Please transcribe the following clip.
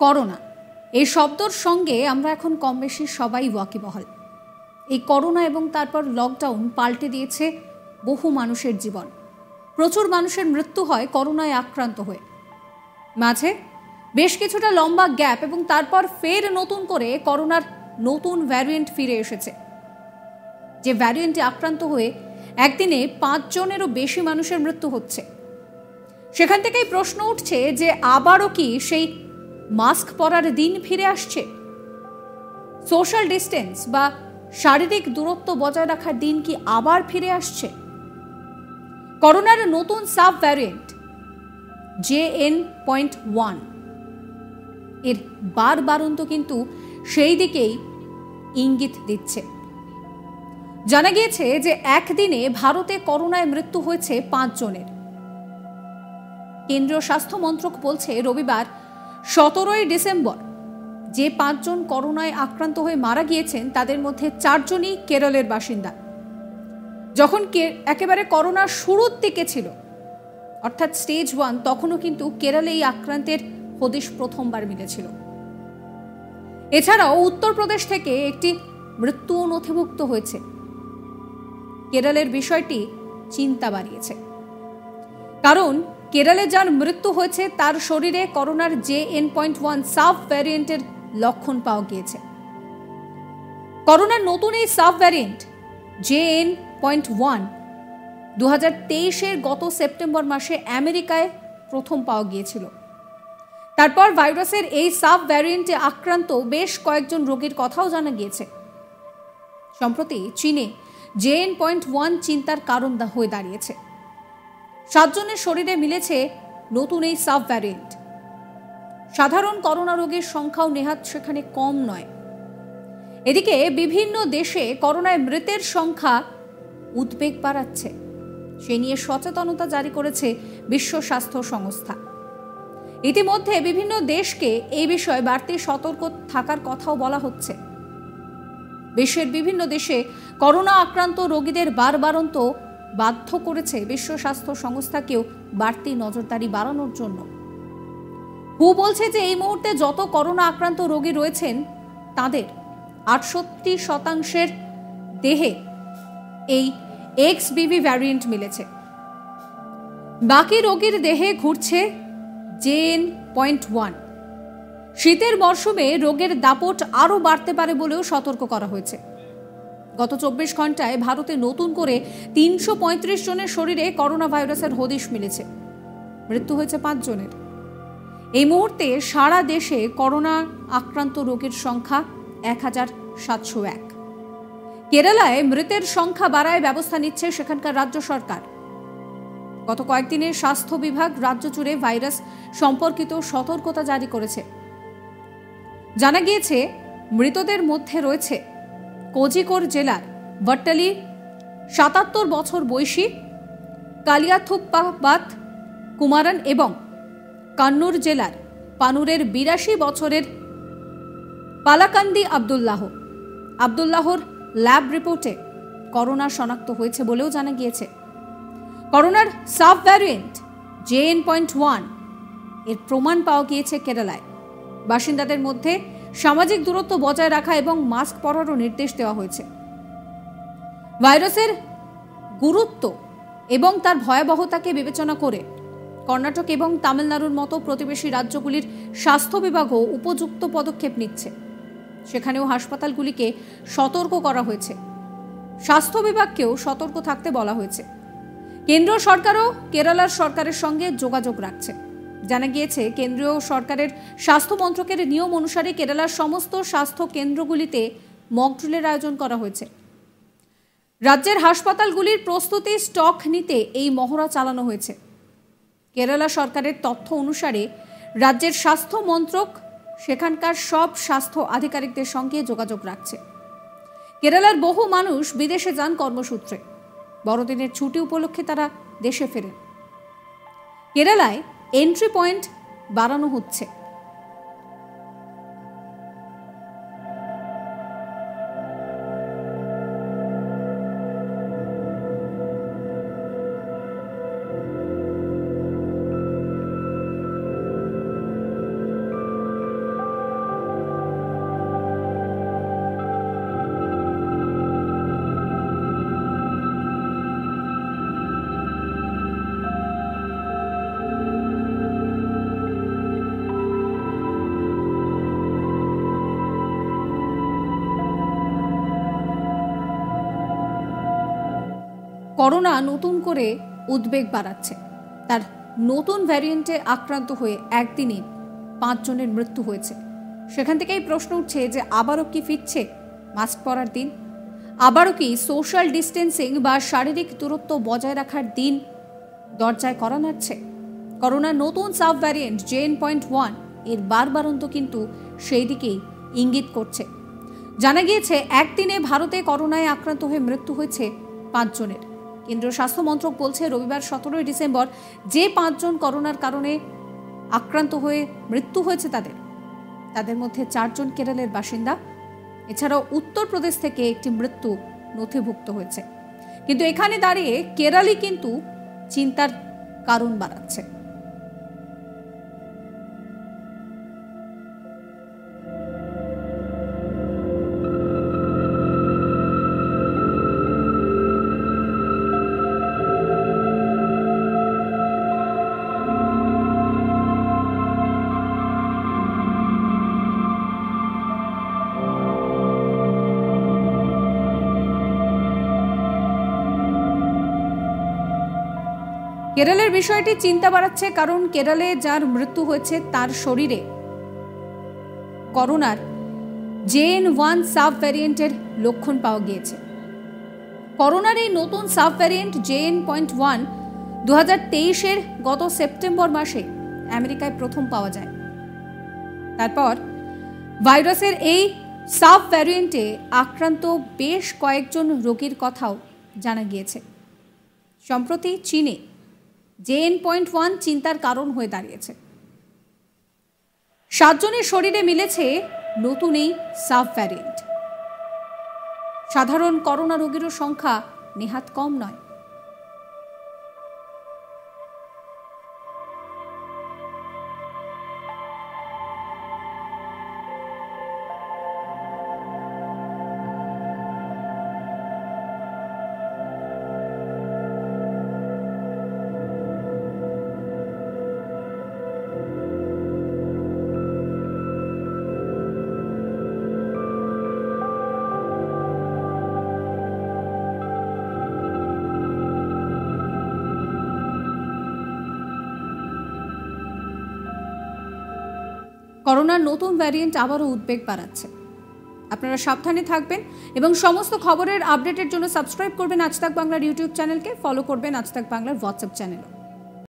Corona এই শব্দর সঙ্গে আমরা এখন কম বেশি সবাই ওয়াকিবহাল। এই করোনা এবং তারপর লকডাউন পাল্টে দিয়েছে বহু মানুষের জীবন। প্রচুর মানুষের মৃত্যু হয় করোনায় আক্রান্ত হয়ে। মাঝে বেশ কিছুটা লম্বা গ্যাপ এবং তারপর ফের নতুন করে করোনার নতুন ভ্যারিয়েন্ট ফিরে এসেছে, যে ভ্যারিয়েন্টে আক্রান্ত হয়ে একদিনে 5 জনেরও বেশি মানুষের মৃত্যু হচ্ছে। সেখান থেকেই প্রশ্ন উঠছে যে আবারও কি সেই মাস্ক পরার দিন ফিরে আসছে? সোশ্যাল ডিস্টেন্স বা শারীরিক দূরত্ব বজায় রাখার দিন কি আবার ফিরে আসছে? করোনার নতুন সাব ভ্যারিয়েন্ট JN.1 এর বারবারন্ত কিন্তু সেই দিকেই ইঙ্গিত দিচ্ছে। জানা গিয়েছে যে একদিনে ভারতে করোনায় মৃত্যু হয়েছে 5 জনের। কেন্দ্রীয় স্বাস্থ্য মন্ত্রক বলছে রবিবার 17 ডিসেম্বর যে 5 জন করোনায় আক্রান্ত হয়ে মারা গিয়েছেন তাদের মধ্যে 4 জনই কেরলের বাসিন্দা। যখন একেবারে করোনা শুরুর দিকে ছিল, অর্থাৎ স্টেজ 1, তখনও কিন্তু কেরলে এই আক্রান্তের হদিশ প্রথমবার মিলেছিল। এছাড়াও উত্তরপ্রদেশ থেকে একটি মৃত্যুও নথিভুক্ত হয়েছে। কেরলের বিষয়টি চিন্তা বাড়িয়েছে, কারণ কেরলে যার মৃত্যু হয়েছে তার শরীরে করোনার JN.1 সাব ভ্যারিয়েন্টের লক্ষণ পাওয়া গিয়েছে। করোনার নতুন এই সাব ভ্যারিয়েন্ট JN.1 2023-এর গত সেপ্টেম্বর মাসে আমেরিকায় প্রথম পাওয়া গিয়েছিল। তারপর ভাইরাসের এই সাব ভ্যারিয়েন্টে আক্রান্ত বেশ কয়েকজন রোগীর কথাও জানা গিয়েছে। সম্প্রতি চীনে JN.1 চিন্তার কারণ হয়ে দাঁড়িয়েছে। 7 জনের শরীরে মিলেছে নতুন এই সাব ভ্যারিয়েন্ট। সাধারণ করোনা রোগীর সংখ্যাও নেহাত সেখানে কম নয়। এদিকে বিভিন্ন দেশে করোনায় মৃতের সংখ্যা উদ্বেগ বাড়াচ্ছে। সে নিয়ে সচেতনতা জারি করেছে বিশ্ব স্বাস্থ্য সংস্থা। ইতিমধ্যে বিভিন্ন দেশকে এই বিষয়ে বাড়তি সতর্ক থাকার কথাও বলা হচ্ছে। বিশ্বের বিভিন্ন দেশে করোনা আক্রান্ত রোগীদের বারবারন্ত বাধ্য করেছে বিশ্ব স্বাস্থ্য সংস্থাকেও বাড়তি নজরদারি বাড়ানোর জন্য। হু বলছে যে এই মুহূর্তে যত করোনা আক্রান্ত রোগী রয়েছেন তাদের 68% দেহে এই XBB ভ্যারিয়েন্ট মিলেছে। বাকি রোগীর দেহে ঘুরছে JN.1। শীতের মরশুমে রোগের দাপট আরও বাড়তে পারে বলেও সতর্ক করা হয়েছে। গত 24 ঘন্টায় ভারতে নতুন করে 335 জনের শরীরে করোনা ভাইরাসের হদিশ মিলেছে। মৃত্যু হয়েছে 5 জনের। এই মুহূর্তে সারা দেশে করোনা আক্রান্ত রোগীর সংখ্যা 1701। কেরালায় মৃতের সংখ্যা বাড়ায় ব্যবস্থা নিচ্ছে সেখানকার রাজ্য সরকার। গত কয়েকদিনে স্বাস্থ্য বিভাগ রাজ্য জুড়ে ভাইরাস সম্পর্কিত সতর্কতা জারি করেছে। জানা গিয়েছে মৃতদের মধ্যে রয়েছে কোঝিকোড় জেলার ভট্টালি 77 বছর বয়সী কালিয়াথুপ্পাবাত কুমারন এবং কান্নুর জেলার পানুরের 82 বছরের পালাকান্দি আব্দুল্লাহর ল্যাব রিপোর্টে করোনা শনাক্ত হয়েছে বলেও জানা গিয়েছে। করোনার সাব ভ্যারিয়েন্ট JN.1 এর প্রমাণ পাওয়া গিয়েছে কেরালায়। বাসিন্দাদের মধ্যে সামাজিক দূরত্ব বজায় রাখা এবং মাস্ক পরারও নির্দেশ দেওয়া হয়েছে। ভাইরাসের গুরুত্ব এবং তার ভয়াবহতাকে বিবেচনা করে কর্ণাটক এবং তামিলনাড়ুর মতো প্রতিবেশী রাজ্যগুলির স্বাস্থ্য বিভাগও উপযুক্ত পদক্ষেপ নিচ্ছে। সেখানেও হাসপাতালগুলিকে সতর্ক করা হয়েছে। স্বাস্থ্য বিভাগকেও সতর্ক থাকতে বলা হয়েছে। কেন্দ্র সরকারও কেরালার সরকারের সঙ্গে যোগাযোগ রাখছে। জানা গিয়েছে কেন্দ্রীয় সরকারের স্বাস্থ্য মন্ত্রকের নিয়ম অনুসারে কেরালার সমস্ত স্বাস্থ্য কেন্দ্রগুলিতে মকড্রিলের আয়োজন করা হয়েছে। রাজ্যের হাসপাতালগুলির প্রস্তুতি স্টক নিতে এই মহড়া চালানো হয়েছে। কেরালা সরকারের তথ্য অনুসারে রাজ্যের স্বাস্থ্য মন্ত্রক সেখানকার সব স্বাস্থ্য আধিকারিকদের সঙ্গে যোগাযোগ রাখছে। কেরালার বহু মানুষ বিদেশে যান কর্মসূত্রে। বড়দিনের ছুটি উপলক্ষে তারা দেশে ফেরেন। কেরালায় এন্ট্রি পয়েন্ট বাড়ানো হচ্ছে। করোনা নতুন করে উদ্বেগ বাড়াচ্ছে। তার নতুন ভ্যারিয়েন্টে আক্রান্ত হয়ে একদিনে 5 জনের মৃত্যু হয়েছে। সেখান থেকেই প্রশ্ন উঠছে যে আবারও কি ফিরছে মাস্ক পরার দিন? আবারও কি সোশ্যাল ডিস্টেন্সিং বা শারীরিক দূরত্ব বজায় রাখার দিন দরজায় করা নাড়ছে? করোনার নতুন সাব ভ্যারিয়েন্ট JN.1 এর বারবারন্ত কিন্তু সেই দিকেই ইঙ্গিত করছে। জানা গিয়েছে একদিনে ভারতে করোনায় আক্রান্ত হয়ে মৃত্যু হয়েছে 5 জনের। কেন্দ্রীয় স্বাস্থ্য মন্ত্রক বলছে রবিবার 17 ডিসেম্বর যে 5 জন করোনার কারণে আক্রান্ত হয়ে মৃত্যু হয়েছে তাদের মধ্যে 4 জন কেরলের বাসিন্দা। এছাড়াও উত্তরপ্রদেশ থেকে একটি মৃত্যু নথিভুক্ত হয়েছে। কিন্তু এখানে দাঁড়িয়ে কেরলই কিন্তু চিন্তার কারণ বাড়াচ্ছে। কেরলের বিষয়টি চিন্তা বাড়াচ্ছে, কারণ কেরলে যার মৃত্যু হয়েছে তার শরীরে করোনার JN.1 সাব ভ্যারিয়েন্টের লক্ষণ পাওয়া গিয়েছে। করোনার এই নতুন সাব ভ্যারিয়েন্ট JN.1 2023-এর গত সেপ্টেম্বর মাসে আমেরিকায় প্রথম পাওয়া যায়। তারপর ভাইরাসের এই সাব ভ্যারিয়েন্টে আক্রান্ত বেশ কয়েকজন রোগীর কথাও জানা গিয়েছে। সম্প্রতি চীনে JN.1 চিন্তার কারণ হয়ে দাঁড়িয়েছে। 7 জনের শরীরে মিলেছে নতুন এই সাব ভ্যারিয়েন্ট। সাধারণ করোনা রোগীরও সংখ্যা নেহাত কম নয়। করোনার নতুন ভ্যারিয়েন্ট আবারও উদ্বেগ বাড়াচ্ছে। আপনারা সাবধানে থাকবেন এবং সমস্ত খবরের আপডেটের জন্য সাবস্ক্রাইব করবেন আজ তাক বাংলার ইউটিউব চ্যানেলকে, ফলো করবেন আজ তাক বাংলার হোয়াটসঅ্যাপ চ্যানেলও।